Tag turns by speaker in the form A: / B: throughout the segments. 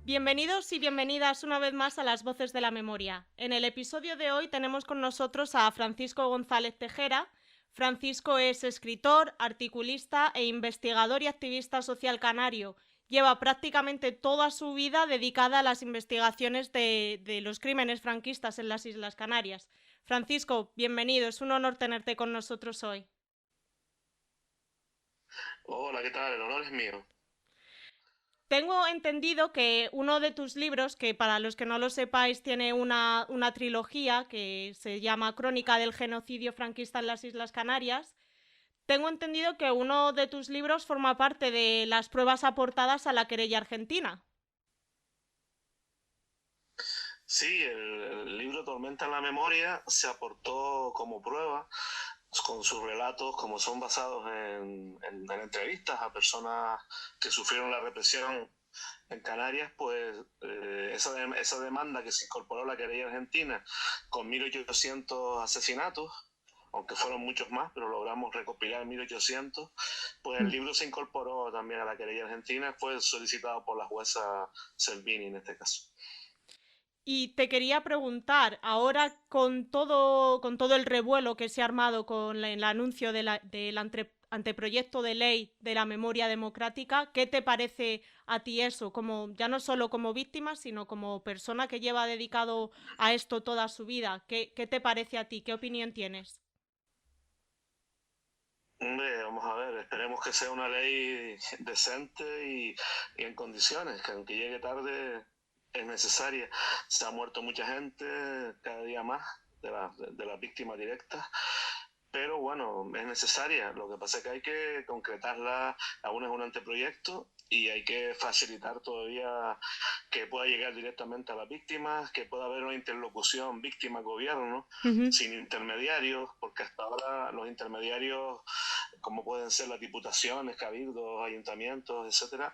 A: Bienvenidos y bienvenidas una vez más a Las Voces de la Memoria. En el episodio de hoy tenemos con nosotros a Francisco González Tejera. Francisco es escritor, articulista e investigador y activista social canario. Lleva prácticamente toda su vida dedicada a las investigaciones de los crímenes franquistas en las Islas Canarias. Francisco, bienvenido, es un honor tenerte con nosotros hoy.
B: Hola, ¿qué tal? El honor es mío.
A: Tengo entendido que uno de tus libros, que para los que no lo sepáis tiene una trilogía que se llama Crónica del genocidio franquista en las Islas Canarias, tengo entendido que uno de tus libros forma parte de las pruebas aportadas a la querella argentina.
B: Sí, el libro Tormenta en la Memoria se aportó como prueba con sus relatos, como son basados en entrevistas a personas que sufrieron la represión en Canarias, pues esa demanda que se incorporó a la querella argentina con 1.800 asesinatos, aunque fueron muchos más, pero logramos recopilar 1.800, pues el libro se incorporó también a la querella argentina, fue solicitado por la jueza Servini en este caso.
A: Y te quería preguntar, ahora con todo el revuelo que se ha armado con el anuncio del anteproyecto de ley de la memoria democrática, ¿qué te parece a ti eso? Como, ya no solo como víctima, sino como persona que lleva dedicado a esto toda su vida. ¿Qué te parece a ti? ¿Qué opinión tienes?
B: Hombre, vamos a ver, esperemos que sea una ley decente y en condiciones, que aunque llegue tarde es necesaria. Se ha muerto mucha gente cada día más de las víctimas directas, pero bueno, es necesaria. Lo que pasa es que hay que concretarla, aún es un anteproyecto y hay que facilitar todavía que pueda llegar directamente a las víctimas, que pueda haber una interlocución víctima-gobierno
A: Ujú.
B: sin intermediarios, porque hasta ahora los intermediarios, como pueden ser las diputaciones, cabildos, ayuntamientos, etcétera,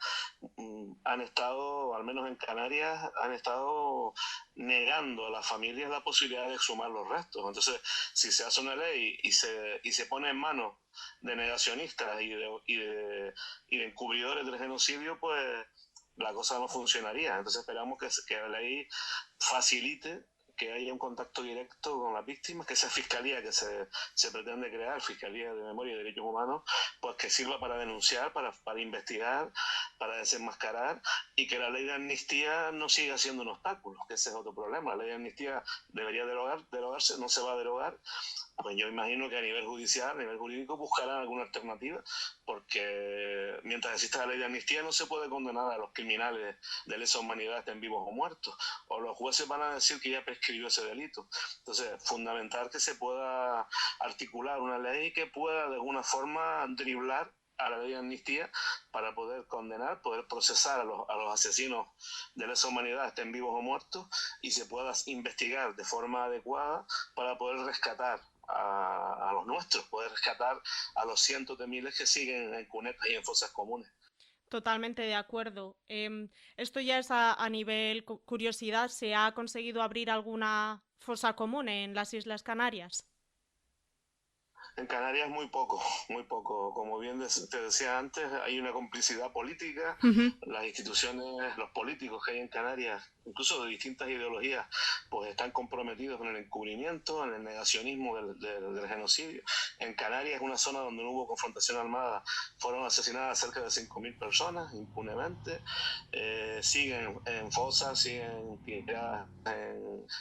B: han estado, al menos en Canarias, han estado negando a las familias la posibilidad de exhumar los restos. Entonces, si se hace una ley y se pone en manos de negacionistas y de encubridores del genocidio, pues la cosa no funcionaría. Entonces esperamos que la ley facilite que haya un contacto directo con las víctimas, que esa fiscalía que se pretende crear, Fiscalía de Memoria y Derechos Humanos, pues que sirva para denunciar, para investigar, para desenmascarar, y que la ley de amnistía no siga siendo un obstáculo, que ese es otro problema. La ley de amnistía debería derogarse, no se va a derogar. Pues yo imagino que a nivel judicial, a nivel jurídico, buscarán alguna alternativa, porque mientras exista la ley de amnistía no se puede condenar a los criminales de lesa humanidad, estén vivos o muertos, o los jueces van a decir que ya prescribió ese delito. Entonces, fundamental que se pueda articular una ley que pueda de alguna forma driblar a la ley de amnistía para poder condenar, poder procesar a los asesinos de lesa humanidad, estén vivos o muertos, y se pueda investigar de forma adecuada para poder rescatar a los nuestros, poder rescatar a los cientos de miles que siguen en cunetas y en fosas comunes.
A: Totalmente de acuerdo. Esto ya es a nivel curiosidad. ¿Se ha conseguido abrir alguna fosa común en las Islas Canarias?
B: En Canarias muy poco, muy poco. Como bien te decía antes, hay una complicidad política.
A: Ujú.
B: Las instituciones, los políticos que hay en Canarias, incluso de distintas ideologías, pues están comprometidos en el encubrimiento, en el negacionismo del genocidio. En Canarias es una zona donde no hubo confrontación armada. Fueron asesinadas cerca de 5.000 personas impunemente. Siguen en fosas, siguen tiradas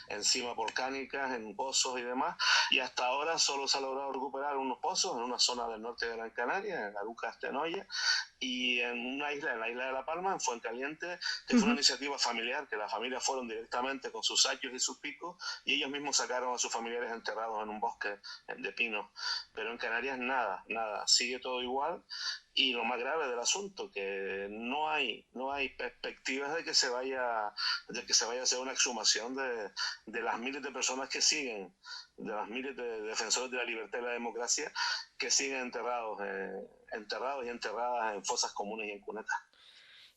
B: en cimas volcánicas, en pozos y demás, y hasta ahora solo se ha logrado recuperar unos pozos en una zona del norte de Gran Canaria, en Arucas Astenoya, y en una isla, en la isla de La Palma, en Fuencaliente, que fue una
A: Ujú.
B: iniciativa familiar, que las familias fueron directamente con sus sachos y sus picos, y ellos mismos sacaron a sus familiares enterrados en un bosque de pinos. Pero en Canarias nada, nada, sigue todo igual, y lo más grave del asunto, que no hay perspectivas de que se vaya a hacer una exhumación de las miles de personas que siguen, de las miles de defensores de la libertad y la democracia que siguen enterrados y enterradas en fosas comunes y en cunetas.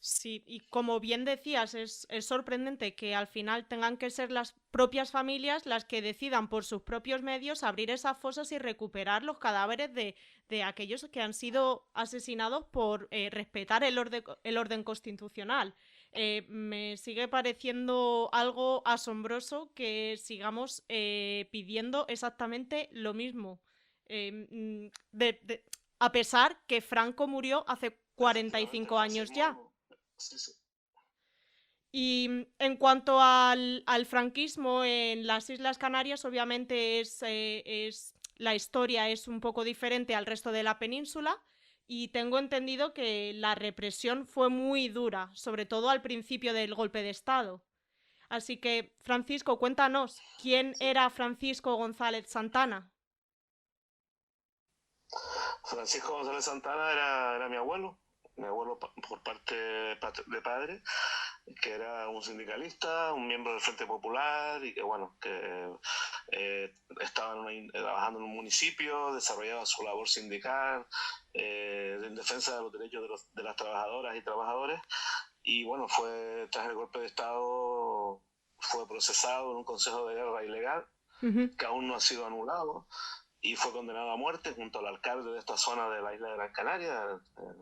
A: Sí, y como bien decías, es sorprendente que al final tengan que ser las propias familias las que decidan por sus propios medios abrir esas fosas y recuperar los cadáveres de aquellos que han sido asesinados por respetar el orden constitucional. Me sigue pareciendo algo asombroso que sigamos pidiendo exactamente lo mismo. A pesar que Franco murió hace
B: Efectivamente, el
A: 45 años ya.
B: fascismo, sí, sí.
A: Y en cuanto al franquismo en las Islas Canarias, obviamente la historia es un poco diferente al resto de la península y tengo entendido que la represión fue muy dura, sobre todo al principio del golpe de Estado. Así que, Francisco, cuéntanos, ¿quién
B: Sí.
A: era Francisco González Santana?
B: Francisco González Santana era mi abuelo por parte de padre, que era un sindicalista, un miembro del Frente Popular y que, bueno, que estaba trabajando en un municipio, desarrollaba su labor sindical en defensa de los derechos de las trabajadoras y trabajadores. Y bueno, fue tras el golpe de Estado, fue procesado en un consejo de guerra ilegal
A: Ujú.
B: que aún no ha sido anulado y fue condenado a muerte junto al alcalde de esta zona de la isla de Gran Canaria, el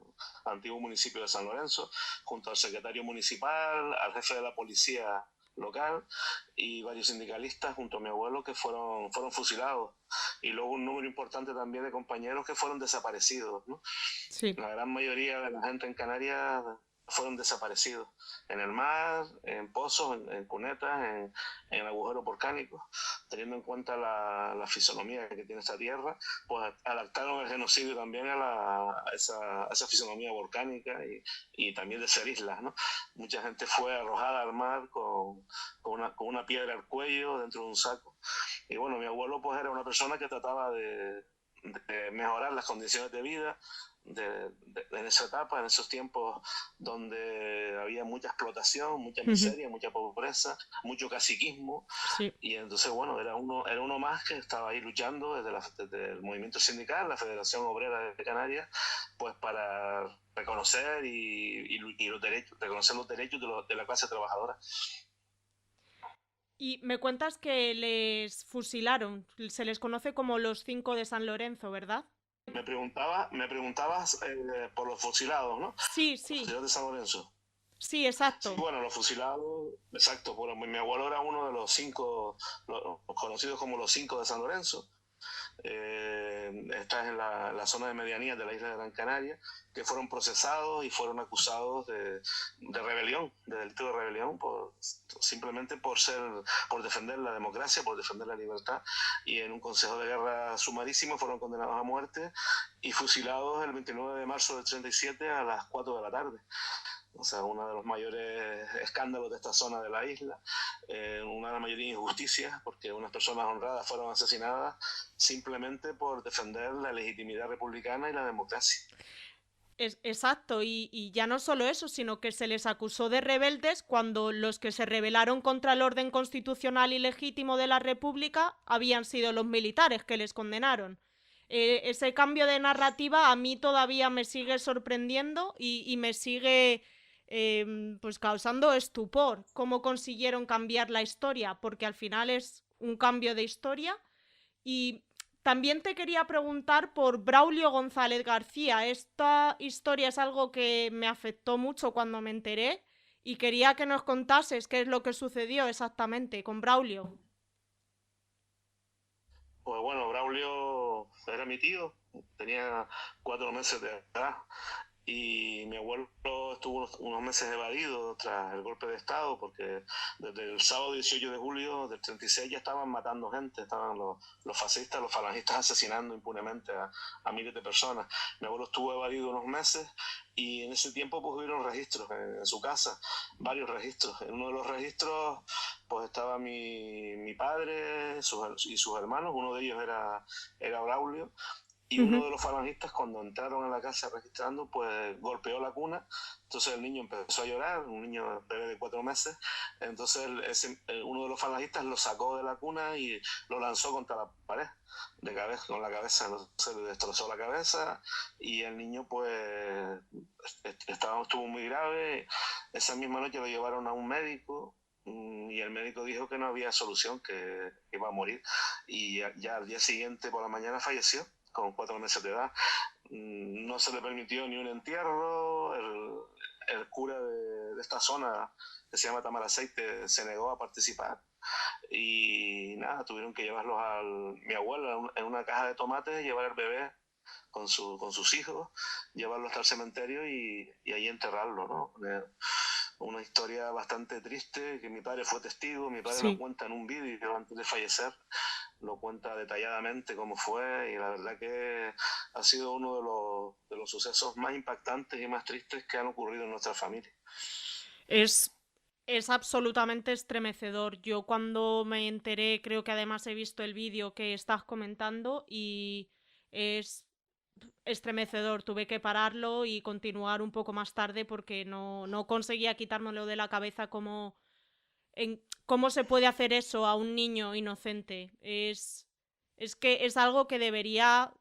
B: antiguo municipio de San Lorenzo, junto al secretario municipal, al jefe de la policía local y varios sindicalistas junto a mi abuelo que fueron fusilados y luego un número importante también de compañeros que fueron desaparecidos, ¿no?
A: Sí.
B: La gran mayoría de la gente en Canarias fueron desaparecidos en el mar, en pozos, en cunetas, en agujeros volcánicos. Teniendo en cuenta la fisonomía que tiene esta tierra, pues adaptaron el genocidio también a esa fisonomía volcánica y también de ser islas, ¿no? Mucha gente fue arrojada al mar con una piedra al cuello dentro de un saco. Y bueno, mi abuelo pues era una persona que trataba de mejorar las condiciones de vida en esa etapa, en esos tiempos donde había mucha explotación, mucha
A: Ujú.
B: miseria, mucha pobreza, mucho caciquismo.
A: Sí.
B: Y entonces, bueno, era uno más que estaba ahí luchando desde el movimiento sindical, la Federación Obrera de Canarias, pues para reconocer y los derechos, reconocer los derechos de la clase trabajadora.
A: Y me cuentas que les fusilaron, se les conoce como los 5 de San Lorenzo, ¿verdad?
B: Me preguntabas por los fusilados, ¿no?
A: Sí,
B: Los
A: sí,
B: fusilados de San Lorenzo.
A: sí,
B: Sí,
A: exacto.
B: bueno, los fusilados, exacto. Bueno, mi abuelo era uno de los cinco, los conocidos como los cinco de San Lorenzo. Esta es en la zona de medianía de la isla de Gran Canaria, que fueron procesados y fueron acusados de rebelión, de delito de rebelión, simplemente por defender la democracia, por defender la libertad, y en un consejo de guerra sumarísimo fueron condenados a muerte y fusilados el 29 de marzo del 37 a las 4 de la tarde. O sea, uno de los mayores escándalos de esta zona de la isla, una de las mayores injusticias, porque unas personas honradas fueron asesinadas simplemente por defender la legitimidad republicana y la democracia.
A: Exacto, y ya no solo eso, sino que se les acusó de rebeldes cuando los que se rebelaron contra el orden constitucional y legítimo de la República habían sido los militares que les condenaron. Ese cambio de narrativa a mí todavía me sigue sorprendiendo y me sigue pues causando estupor cómo consiguieron cambiar la historia, porque al final es un cambio de historia y también te quería preguntar por Braulio González García. Esta historia es algo que me afectó mucho cuando me enteré y quería que nos contases qué es lo que sucedió exactamente con Braulio.
B: Pues bueno, Braulio era mi tío, tenía 4 meses de edad y mi abuelo estuvo unos meses evadido tras el golpe de Estado porque desde el sábado 18 de julio del 36 ya estaban matando gente, estaban los fascistas, los falangistas asesinando impunemente a miles de personas. Mi abuelo estuvo evadido unos meses y en ese tiempo pues hubieron registros en su casa, varios registros. En uno de los registros pues estaba mi padre y sus hermanos, uno de ellos era Braulio, y uno de los falangistas cuando entraron a la casa registrando pues golpeó la cuna, entonces el niño empezó a llorar, un niño bebé de 4 meses, entonces uno de los falangistas lo sacó de la cuna y lo lanzó contra la pared de cabeza, con la cabeza, se le destrozó la cabeza y el niño pues estuvo muy grave. Esa misma noche lo llevaron a un médico y el médico dijo que no había solución, que iba a morir y ya al día siguiente por la mañana falleció con 4 meses de edad. No se le permitió ni un entierro, el cura de esta zona que se llama Tamaraceite se negó a participar. Y nada, tuvieron que llevarlos mi abuela en una caja de tomates, llevar al bebé con sus hijos, llevarlo hasta el cementerio y ahí enterrarlo, ¿no? Una historia bastante triste, que mi padre fue testigo, mi padre lo cuenta en un vídeo antes de fallecer, lo cuenta detalladamente cómo fue, y la verdad que ha sido uno de los sucesos más impactantes y más tristes que han ocurrido en nuestra familia.
A: Es absolutamente estremecedor. Yo cuando me enteré, creo que además he visto el vídeo que estás comentando y es estremecedor. Tuve que pararlo y continuar un poco más tarde porque no conseguía quitármelo de la cabeza cómo se puede hacer eso a un niño inocente. Es que es algo que debería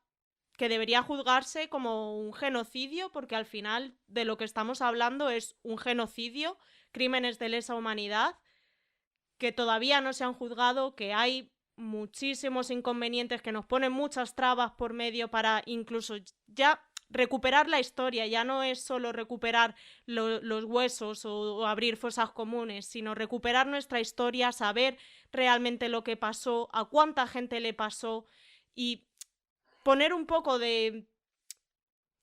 A: juzgarse como un genocidio, porque al final de lo que estamos hablando es un genocidio, crímenes de lesa humanidad, que todavía no se han juzgado, que hay muchísimos inconvenientes, que nos ponen muchas trabas por medio para incluso ya recuperar la historia. Ya no es solo recuperar los huesos o abrir fosas comunes, sino recuperar nuestra historia, saber realmente lo que pasó, a cuánta gente le pasó y poner un poco de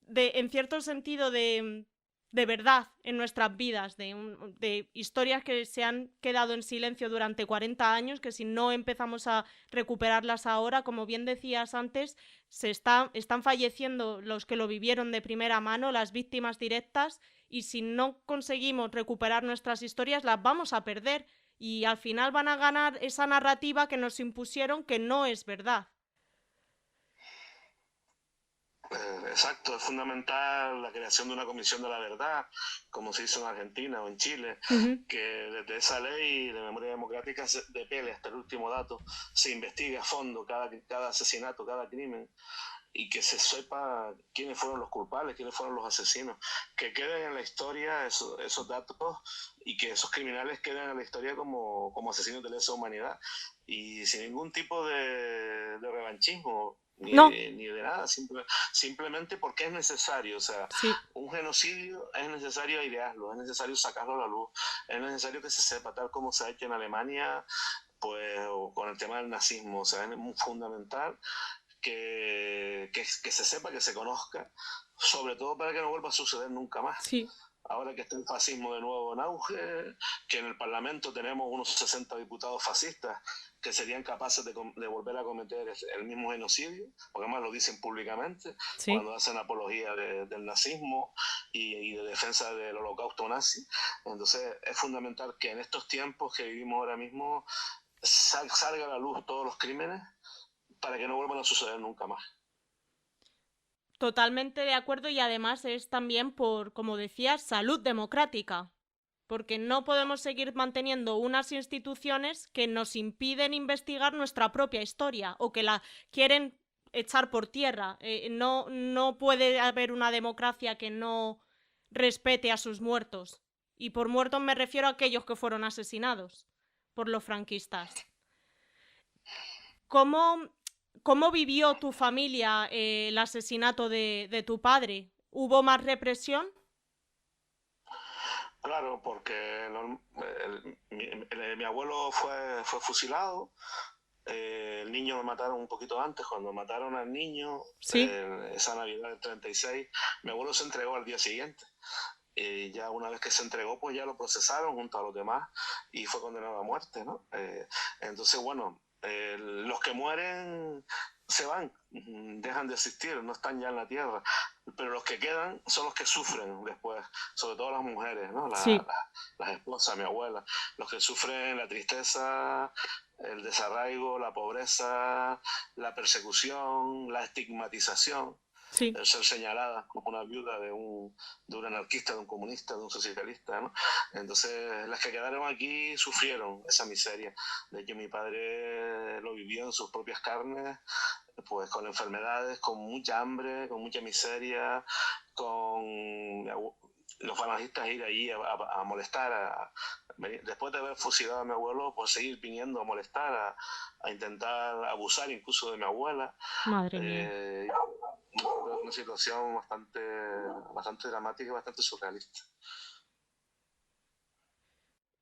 A: en cierto sentido, de verdad en nuestras vidas, de historias que se han quedado en silencio durante 40 años, que si no empezamos a recuperarlas ahora, como bien decías antes, están falleciendo los que lo vivieron de primera mano, las víctimas directas, y si no conseguimos recuperar nuestras historias, las vamos a perder, y al final van a ganar esa narrativa que nos impusieron, que no es verdad.
B: Exacto, es fundamental la creación de una comisión de la verdad, como se hizo en Argentina o en Chile, que desde esa ley de memoria democrática de Pele hasta el último dato se investigue a fondo cada asesinato, cada crimen, y que se sepa quiénes fueron los culpables, quiénes fueron los asesinos, que queden en la historia esos datos y que esos criminales queden en la historia como asesinos de lesa humanidad y sin ningún tipo de revanchismo. Ni de nada, simplemente porque es necesario. O sea, un genocidio es necesario airearlo, es necesario sacarlo a la luz, es necesario que se sepa, tal como se ha hecho en Alemania, pues con el tema del nazismo. O sea, es muy fundamental que se sepa, que se conozca, sobre todo para que no vuelva a suceder nunca más. Ahora que está el fascismo de nuevo en auge, que en el Parlamento tenemos unos 60 diputados fascistas que serían capaces de volver a cometer el mismo genocidio, porque además lo dicen públicamente, cuando hacen apología del nazismo y de defensa del holocausto nazi. Entonces es fundamental que en estos tiempos que vivimos ahora mismo salga a la luz todos los crímenes para que no vuelvan a suceder nunca más.
A: Totalmente de acuerdo, y además es también por, como decías, salud democrática, porque no podemos seguir manteniendo unas instituciones que nos impiden investigar nuestra propia historia o que la quieren echar por tierra. No puede haber una democracia que no respete a sus muertos, y por muertos me refiero a aquellos que fueron asesinados por los franquistas. ¿Cómo vivió tu familia el asesinato de tu padre? ¿Hubo más represión?
B: Claro, porque mi abuelo fue fusilado. El niño lo mataron un poquito antes. Cuando mataron al niño, esa Navidad del 36, mi abuelo se entregó al día siguiente. Ya una vez que se entregó, pues ya lo procesaron junto a los demás y fue condenado a muerte, ¿no? Entonces, bueno, los que mueren se van, dejan de existir, no están ya en la tierra, pero los que quedan son los que sufren después, sobre todo las mujeres, ¿no? Las esposas, mi abuela, los que sufren la tristeza, el desarraigo, la pobreza, la persecución, la estigmatización. El ser señalada como una viuda de un anarquista, de un comunista, de un socialista, ¿no? Entonces, las que quedaron aquí sufrieron esa miseria. De hecho, mi padre lo vivió en sus propias carnes, pues con enfermedades, con mucha hambre, con mucha miseria, con los falangistas ir allí a molestar, después de haber fusilado a mi abuelo, pues seguir viniendo a molestar, a intentar abusar incluso de mi abuela.
A: Madre mía.
B: Una situación bastante dramática y bastante surrealista.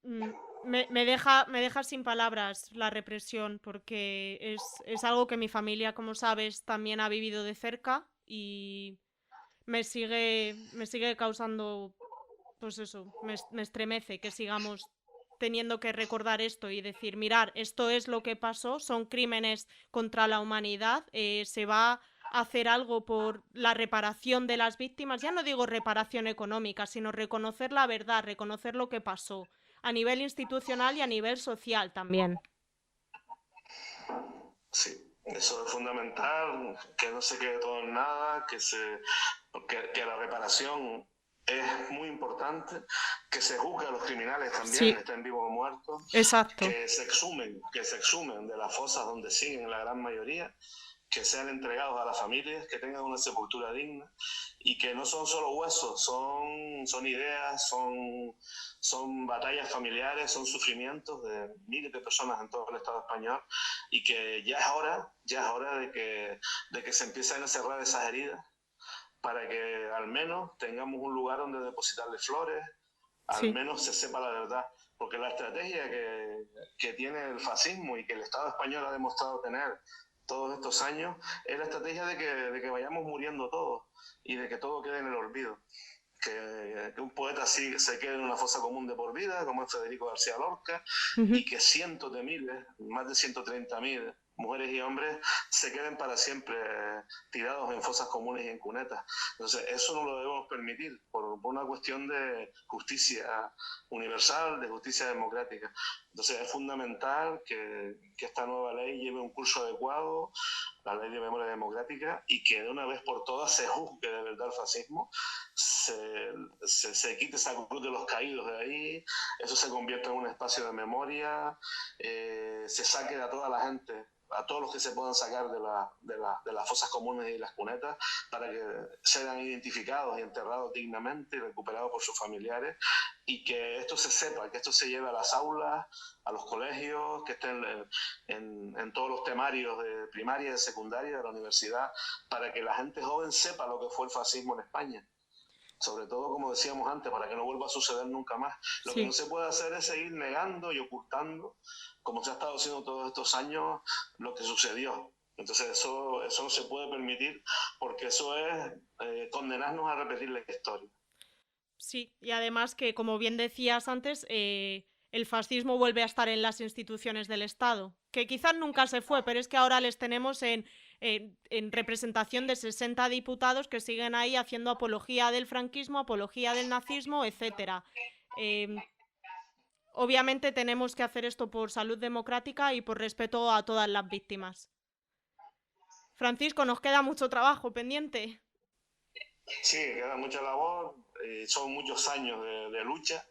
A: mm, me deja sin palabras la represión, porque es algo que mi familia, como sabes, también ha vivido de cerca y me sigue causando, pues eso, me estremece que sigamos teniendo que recordar esto y decir, mirar, esto es lo que pasó, son crímenes contra la humanidad, se va a hacer algo por la reparación de las víctimas, ya no digo reparación económica, sino reconocer la verdad, reconocer lo que pasó, a nivel institucional y a nivel social también.
B: Sí, eso es fundamental, que no se quede todo en nada, que la reparación es muy importante, que se juzgue a los criminales también,
A: Sí,
B: estén vivos o muertos,
A: exacto.
B: que se exhumen de las fosas donde siguen la gran mayoría, que sean entregados a las familias, que tengan una sepultura digna y que no son solo huesos, son ideas, son batallas familiares, son sufrimientos de miles de personas en todo el Estado español y que ya es hora de que se empiecen a cerrar esas heridas para que al menos tengamos un lugar donde depositarle flores, al
A: Sí,
B: menos se sepa la verdad. Porque la estrategia que tiene el fascismo y que el Estado español ha demostrado tener todos estos años es la estrategia de que vayamos muriendo todos y de que todo quede en el olvido. Que un poeta así se quede en una fosa común de por vida, como es Federico García Lorca,
A: ujú,
B: y que cientos de miles, más de 130.000 mujeres y hombres se queden para siempre tirados en fosas comunes y en cunetas. Entonces, eso no lo debemos permitir por una cuestión de justicia universal, de justicia democrática. Entonces, es fundamental que esta nueva ley lleve un curso adecuado, la ley de memoria democrática, y que de una vez por todas se juzgue de verdad el fascismo, se quite esa cruz de los caídos de ahí, eso se convierta en un espacio de memoria, se saque a toda la gente, a todos los que se puedan sacar de las fosas comunes y las cunetas, para que sean identificados y enterrados dignamente y recuperados por sus familiares, y que esto se sepa, que esto se lleve a las aulas, a los colegios, que estén en todos los temarios de primaria, de secundaria, de la universidad, para que la gente joven sepa lo que fue el fascismo en España. Sobre todo, como decíamos antes, para que no vuelva a suceder nunca más. Lo que no
A: sí.
B: se puede hacer es seguir negando y ocultando, como se ha estado haciendo todos estos años, lo que sucedió. Entonces eso no se puede permitir porque eso es condenarnos a repetir la historia.
A: Sí, y además que, como bien decías antes, el fascismo vuelve a estar en las instituciones del Estado, que quizás nunca se fue, pero es que ahora les tenemos en representación de 60 diputados que siguen ahí haciendo apología del franquismo, apología del nazismo, etcétera. Eh, Obviamente tenemos que hacer esto por salud democrática y por respeto a todas las víctimas. Francisco, nos queda mucho trabajo pendiente.
B: Sí, queda mucha labor, son muchos años de lucha,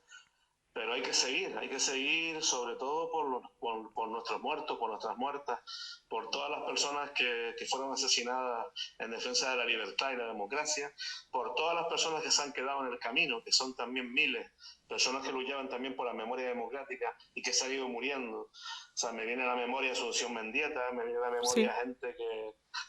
B: pero hay que seguir sobre todo por nuestros muertos, por nuestras muertas, por todas las personas que fueron asesinadas en defensa de la libertad y la democracia, por todas las personas que se han quedado en el camino, que son también miles, personas que luchaban también por la memoria democrática y que se han ido muriendo. O sea, me viene a la memoria Asunción Mendieta, me viene a la
A: Sí.
B: memoria gente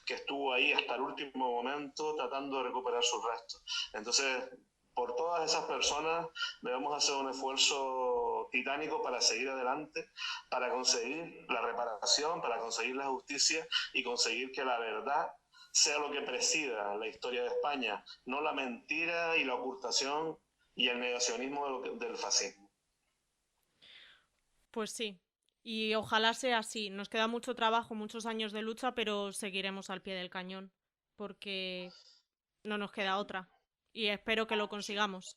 B: que estuvo ahí hasta el último momento tratando de recuperar sus restos. Entonces, por todas esas personas debemos hacer un esfuerzo titánico para seguir adelante, para conseguir la reparación, para conseguir la justicia y conseguir que la verdad sea lo que presida la historia de España, no la mentira y la ocultación y el negacionismo del fascismo.
A: Pues sí, y ojalá sea así. Nos queda mucho trabajo, muchos años de lucha, pero seguiremos al pie del cañón, porque no nos queda otra. Y espero que lo consigamos.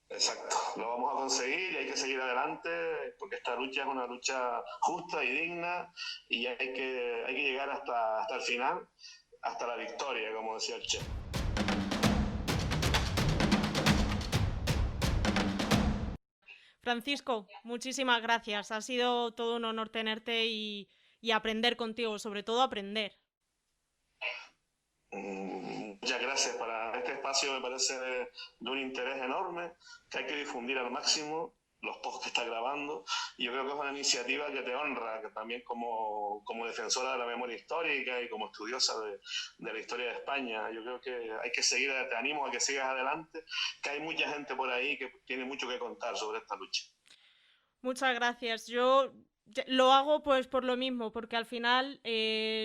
B: Exacto, lo vamos a conseguir y hay que seguir adelante porque esta lucha es una lucha justa y digna y hay que llegar hasta el final, hasta la victoria, como decía el Che.
A: Francisco, muchísimas gracias. Ha sido todo un honor tenerte y aprender contigo, sobre todo aprender.
B: Muchas gracias. Para este espacio me parece de un interés enorme que hay que difundir al máximo los posts que está grabando. Y yo creo que es una iniciativa que te honra, que también como defensora de la memoria histórica y como estudiosa de la historia de España. Yo creo que hay que seguir, te animo a que sigas adelante, que hay mucha gente por ahí que tiene mucho que contar sobre esta lucha.
A: Muchas gracias. Yo lo hago pues por lo mismo, porque al final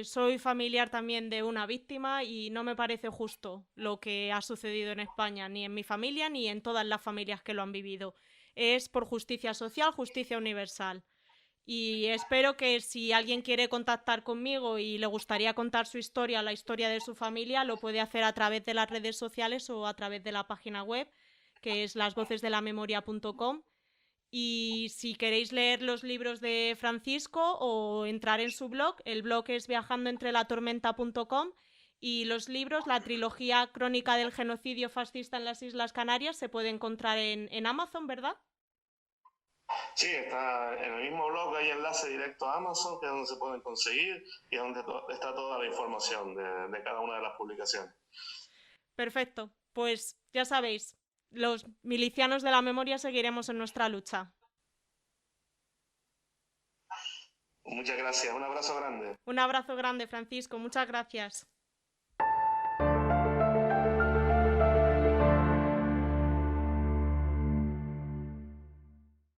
A: soy familiar también de una víctima y no me parece justo lo que ha sucedido en España, ni en mi familia ni en todas las familias que lo han vivido. Es por justicia social, justicia universal. Y espero que si alguien quiere contactar conmigo y le gustaría contar su historia, la historia de su familia, lo puede hacer a través de las redes sociales o a través de la página web, que es lasvocesdelamemoria.com. Y si queréis leer los libros de Francisco o entrar en su blog, el blog es viajandoentrelatormenta.com y los libros, la trilogía Crónica del genocidio fascista en las Islas Canarias, se puede encontrar en Amazon, ¿verdad?
B: Sí, está en el mismo blog, hay enlace directo a Amazon, que es donde se pueden conseguir y es donde está toda la información de cada una de las publicaciones.
A: Perfecto, pues ya sabéis, los milicianos de la memoria seguiremos en nuestra lucha.
B: Muchas gracias, un abrazo grande.
A: Un abrazo grande, Francisco, muchas gracias.